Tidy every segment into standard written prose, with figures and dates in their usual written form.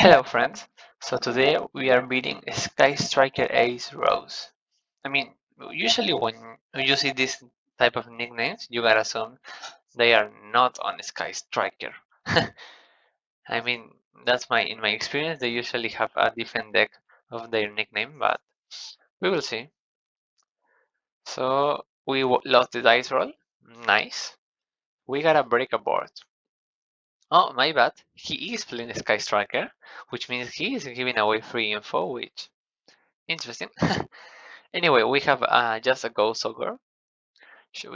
Hello friends, so today we are beating Sky Striker Ace Rose. I mean, usually when you see this type of nicknames, you gotta assume they are not on Sky Striker. I mean, that's in my experience, they usually have a different deck of their nickname, but we will see. So we lost the dice roll, nice. We gotta break a board. Oh, my bad. He is playing Sky Striker, which means he is giving away free info, which interesting. Anyway, we have just a Ghost Ogre.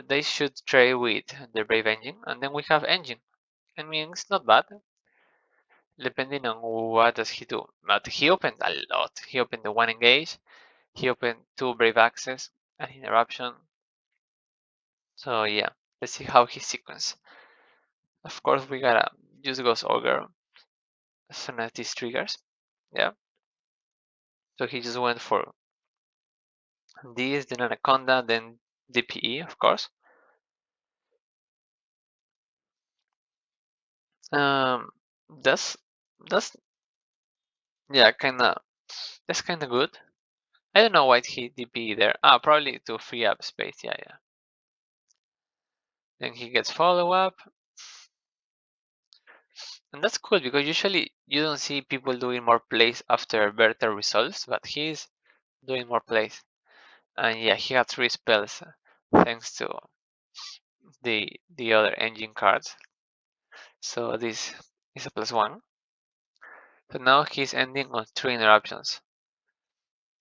They should trade with the Brave Engine, and then we have Engine. I mean, it's not bad, depending on what does he do. But he opened a lot. He opened the one engage. He opened two Brave Access, an interruption. So yeah, let's see how he sequence. Of course, we gotta use Ghost Ogre as soon as these triggers. Yeah. So he just went for this, then Anaconda, then DPE, of course. Um, that's that's yeah, that's kind of good. I don't know why he DP there. Ah, probably to free up space. Yeah, yeah. Then he gets follow up, and that's cool because usually you don't see people doing more plays after better results, but he's doing more plays. And yeah, he had 3 spells thanks to the other engine cards. So this is a +1. So now he's ending on 3 interruptions.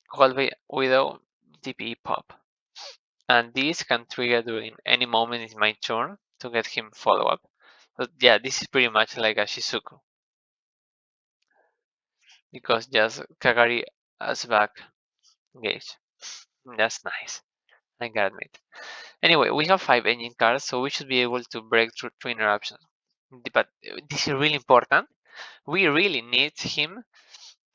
Hallway Widow DPE pop. And this can trigger during any moment in my turn to get him follow up. But yeah, this is pretty much like a Shizuku. Because just Kagari as back engage. That's nice, I gotta admit. Anyway, we have 5 engine cards, so we should be able to break through 2 interruptions. But this is really important. We really need him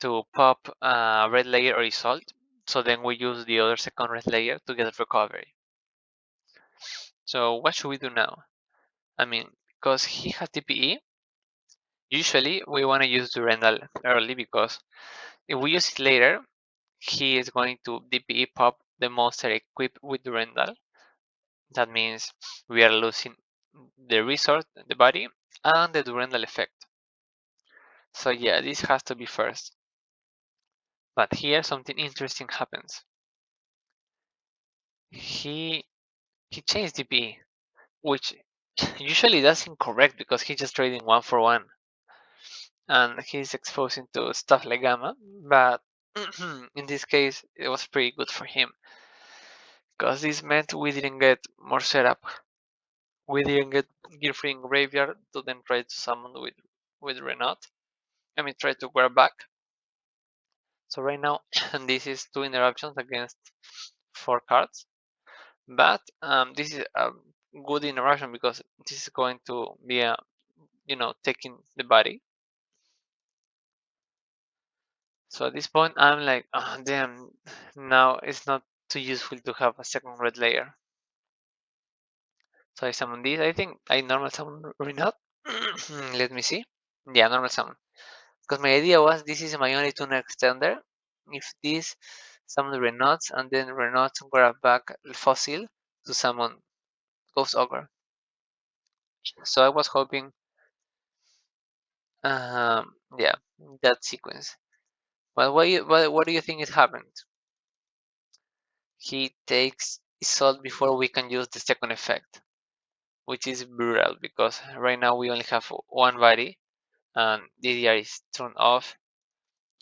to pop red layer or Assault, so then we use the other second red layer to get recovery. So what should we do now? I mean, because he has DPE, usually we want to use Durandal early because if we use it later, he is going to DPE pop the monster equipped with Durandal. That means we are losing the resource, the body, and the Durandal effect. So yeah, this has to be first. But here something interesting happens. He changed DPE, which usually that's incorrect because he's just trading 1 for 1. And he's exposing to stuff like Gamma, but in this case it was pretty good for him because this meant we didn't get more setup. We didn't get gear free in graveyard to then try to summon with Renault. I mean try to grab back. So right now this is 2 interruptions against 4 cards. But this is a good interruption because this is going to be a taking the body. So at this point, I'm like, oh, damn, now it's not too useful to have a second red layer. So I summon this. I think I normal summon Renat. Let me see. Yeah, normal summon. Because my idea was this is my only tuner extender. If this summon Renats and then Renats grab back Fossil to summon Ghost Ogre. So I was hoping, yeah, that sequence. But what do you think it happened? He takes Isolde before we can use the second effect, which is brutal because right now we only have one body and DDR is turned off.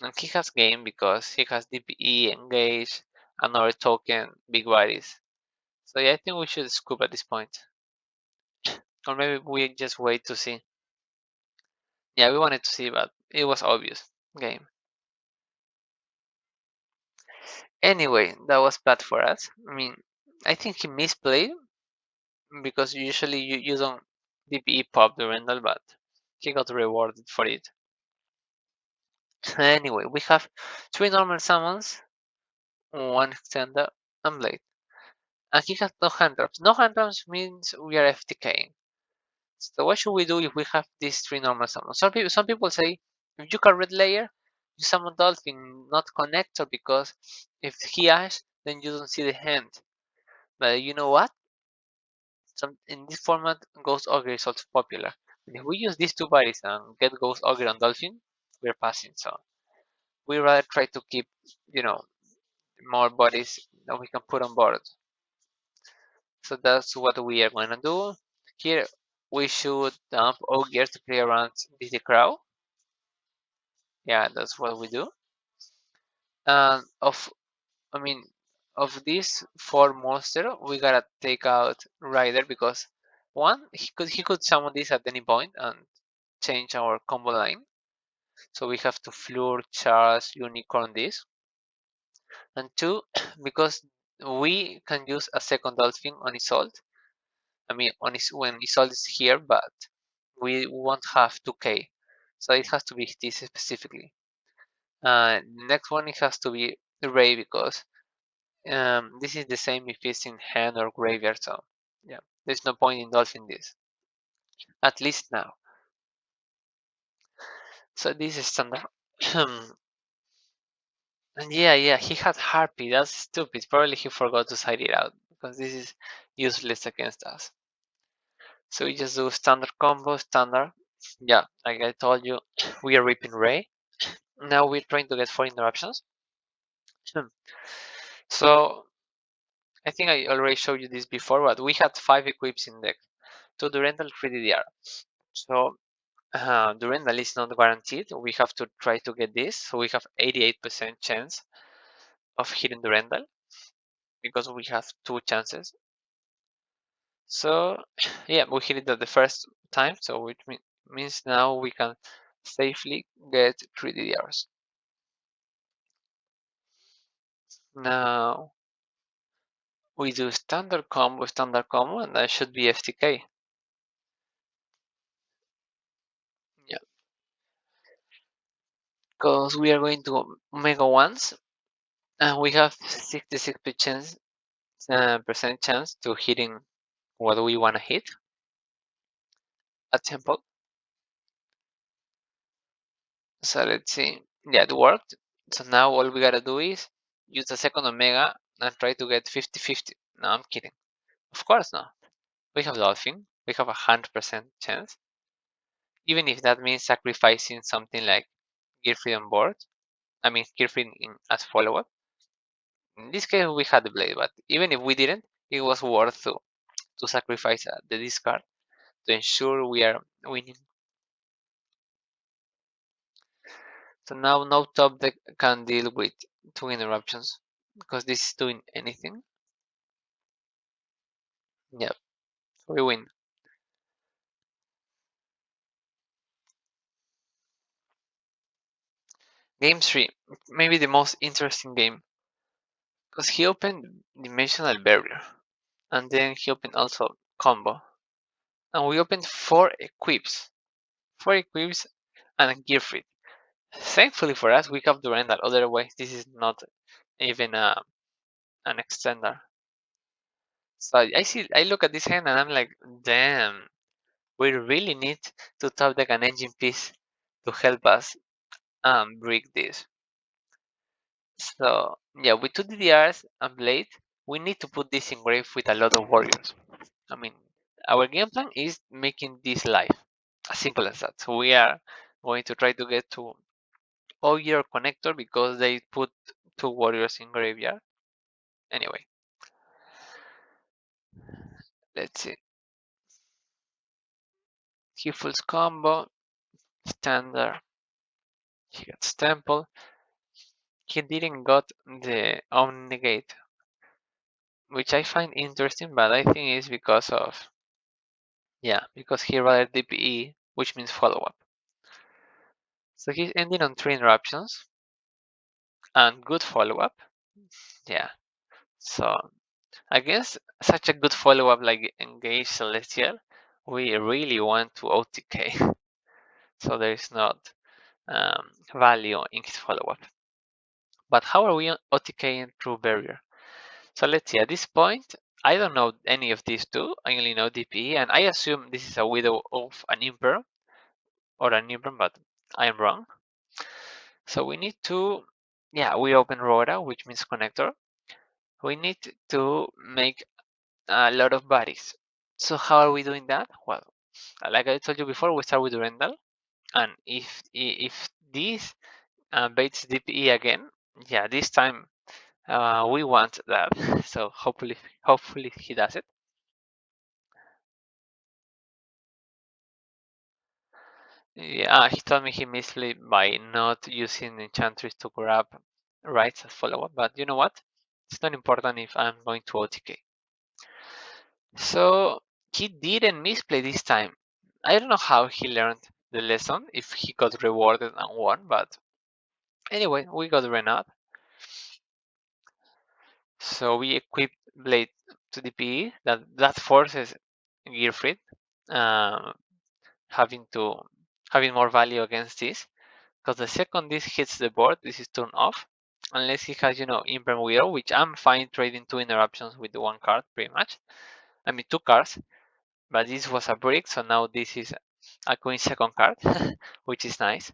And he has game because he has DPE, engage, another token, big bodies. So yeah, I think we should scoop at this point. Or maybe we just wait to see. Yeah, we wanted to see, but it was obvious. Game. Anyway, that was bad for us. I mean, I think he misplayed because usually you don't DPE pop the Randall, but he got rewarded for it. Anyway, we have 3 normal summons, 1 extender, and blade. And he has no hand drops. No hand drops means we are FTKing. So what should we do if we have these 3 normal summons? Some people say If you can red layer, you summon dolphin, not connector, because if he ash, then you don't see the hand. But you know what? In this format, Ghost Ogre is also popular. And if we use these two bodies and get Ghost Ogre and Dolphin, we're passing. So we rather try to keep, you know, more bodies that we can put on board. So that's what we are going to do. Here we should dump Ogre to play around the Crow. Yeah, that's what we do. And I mean, of these four monster, we gotta take out Rider because one, he could summon this at any point and change our combo line. So we have to Fleur, Charge, Unicorn this. And two, because we can use a second Dolphin on Isolde. I mean, when Isolde is here, but we won't have 2k. So it has to be this specifically. Next one, it has to be Ray because this is the same if it's in hand or graveyard. So yeah, there's no point in Dolphin this. At least now. So this is standard. And yeah, he had Harpy. That's stupid. Probably he forgot to side it out because this is useless against us. So we just do standard combo, standard. Yeah, like I told you, we are ripping Ray. Now we're trying to get 4 interruptions. So I think I already showed you this before, but we had 5 equips in deck. 2 Durandal, 3 DDR. So Durandal is not guaranteed. We have to try to get this. So we have 88% chance of hitting Durandal because we have 2 chances. So yeah, we hit it at the first time, so which means now we can safely get 3 DDRs. Now we do standard combo, and that should be FTK. Yeah, because we are going to Mega once, and we have 66% percent chance to hitting what we want to hit at temple. So let's see. Yeah, it worked. So now all we gotta do is use the second Omega and try to get 50-50. No, I'm kidding. Of course not. We have Dolphin. We have 100% chance. Even if that means sacrificing something like Gearfried on board. I mean, Gearfried as follow-up. In this case, we had the Blade, but even if we didn't, it was worth to sacrifice the discard to ensure we are winning. So now no top deck can deal with 2 interruptions because this is doing anything. Yep, we win. Game 3, maybe the most interesting game because he opened Dimensional Barrier and then he opened also Combo. And we opened 4 equips. 4 equips and a Gearfried. Thankfully for us, we have Durandal. Otherwise, this is not even an extender. So I look at this hand and I'm like, damn, we really need to top deck an engine piece to help us break this. So yeah, with 2 DDRs and Blade, we need to put this in grave with a lot of warriors. I mean, our game plan is making this live. As simple as that. So we are going to try to get to Ogre connector because they put 2 warriors in graveyard. Anyway, let's see. He fulls combo, standard. He gets temple. He didn't got the Omnigate, which I find interesting, but I think it's because of because he rather DPE, which means follow up. So he's ending on 3 interruptions and good follow up. Yeah. So against such a good follow up like Engage Celestial, we really want to OTK. So there is not value in his follow up. But how are we OTKing through barrier? So let's see, at this point, I don't know any of these two. I only know DPE, and I assume this is a widow of an Imper or an Imper, but I am wrong. So we need to, yeah, we open rota, which means connector. We need to make a lot of bodies. So how are we doing that? Well, like I told you before, we start with rental, and if this baits DPE again, yeah, this time we want that. So hopefully he does it. Yeah, he told me he misplayed by not using Enchantress to grab rights as follow-up, but you know what? It's not important if I'm going to OTK. So he didn't misplay this time. I don't know how he learned the lesson, if he got rewarded and won, but anyway, we got Renat. So we equipped Blade to DPE. That forces Gearfried um, having to having more value against this. Because the second this hits the board, this is turned off. Unless he has, Imperm Widow, which I'm fine trading 2 interruptions with the 1 card, pretty much. I mean, 2 cards. But this was a brick, so now this is a Queen second card, which is nice.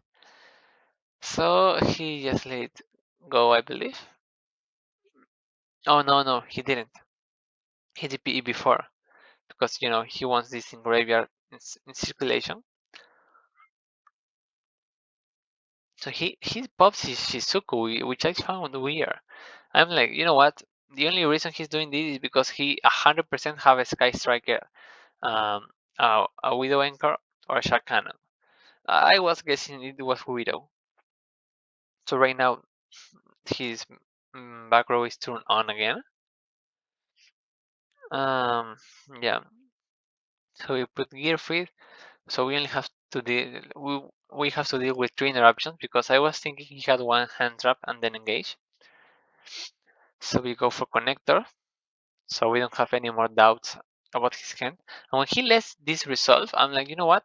So he just let go, I believe. Oh, no, he didn't. He DPE before. Because, he wants this in graveyard in circulation. So he pops his Shizuku, which I found weird. I'm like, you know what? The only reason he's doing this is because he 100% have a Sky Striker, a Widow Anchor, or a Shark Cannon. I was guessing it was Widow. So right now his back row is turned on again. Um, yeah. So we put Gear Free. So we only have to deal we have to deal with 3 interruptions because I was thinking he had 1 hand trap and then engage. So we go for connector. So we don't have any more doubts about his hand. And when he lets this resolve, I'm like, you know what?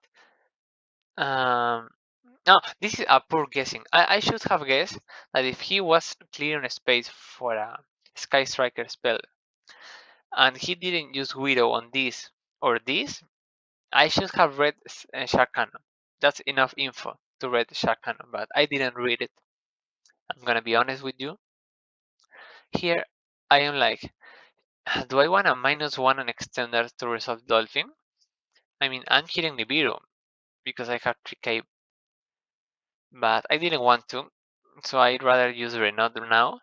No, this is a poor guessing. I should have guessed that if he was clearing space for a Sky Striker spell and he didn't use Widow on this or this, I should have read Shark Cannon. That's enough info to read Shark Cannon, but I didn't read it. I'm gonna be honest with you. Here, I am like, do I want a -1 on extender to resolve Dolphin? I mean, I'm hitting Nibiru because I have 3k, but I didn't want to, so I'd rather use Renauder now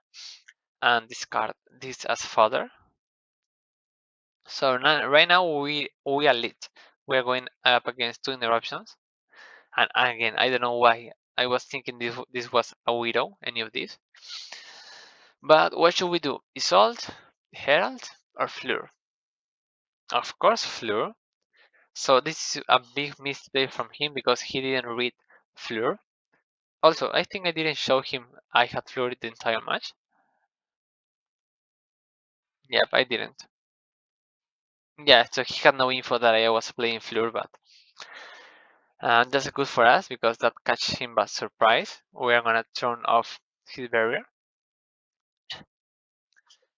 and discard this as fodder. So now, right now we are lit. We are going up against 2 interruptions, and again, I don't know why I was thinking this was a Widow, any of these. But what should we do? Isolde, Herald, or Fleur? Of course, Fleur. So this is a big mistake from him because he didn't read Fleur. Also, I think I didn't show him I had Fleur the entire match. Yep, I didn't. Yeah, so he had no info that I was playing Fleur, but that's good for us because that catches him by surprise. We are gonna turn off his barrier,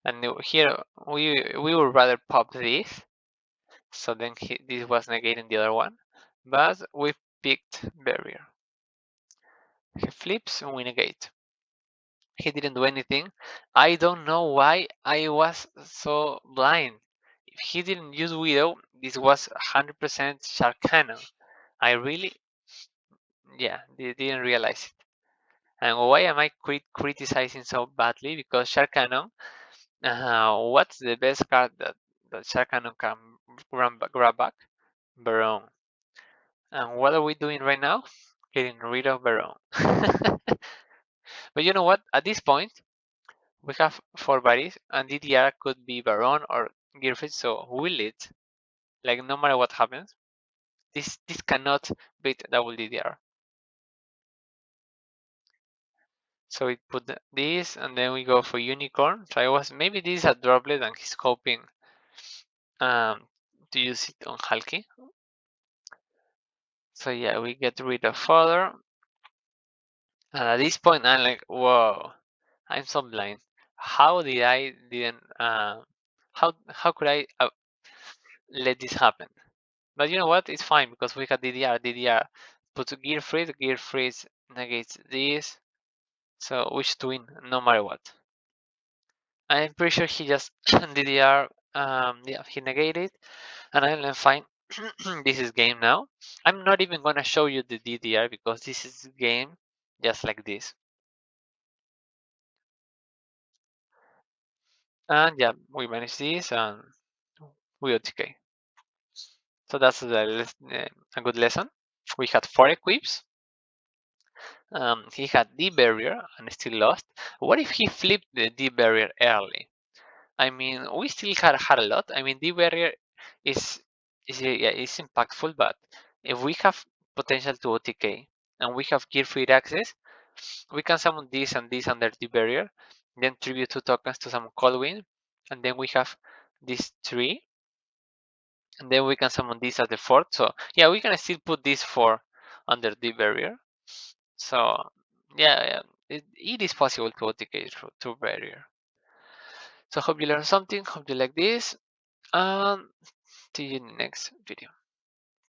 and here we would rather pop this, so then this was negating the other one, but we picked barrier. He flips and we negate. He didn't do anything. I don't know why I was so blind. If he didn't use Widow, this was 100% Shark Cannon. I really, yeah, didn't realize it. And why am I criticizing so badly? Because Shark Cannon, what's the best card that Shark Cannon can grab back? Baron. And what are we doing right now? Getting rid of Baron. But you know what? At this point, we have 4 bodies, and DDR could be Baron or Gearfit, so will it? Like, no matter what happens, this cannot beat double DDR. So we put this, and then we go for Unicorn. So I was, maybe this is a droplet, and he's hoping to use it on Halki. So yeah, we get rid of fodder. And at this point, I'm like, whoa, I'm so blind. How did I didn't? How could I let this happen? But you know what? It's fine because we got DDR. DDR puts gear freeze. Gear freeze negates this. So we should win no matter what. I'm pretty sure he just DDR. Yeah, he negated, and I'm fine. This is game now. I'm not even gonna show you the DDR because this is game just like this. And yeah, we managed this and we OTK. So that's a good lesson. We had 4 equips. He had D barrier and still lost. What if he flipped the D barrier early? I mean, we still had a lot. I mean, D barrier is yeah, is impactful, but if we have potential to OTK and we have gear free access, we can summon this and this under D barrier, then tribute 2 tokens to summon Colwyn, and then we have these 3, and then we can summon this as the 4th. So yeah, we can still put this 4 under D barrier. So yeah, it is possible to OTK through barrier. So hope you learned something. Hope you like this. And see you in the next video.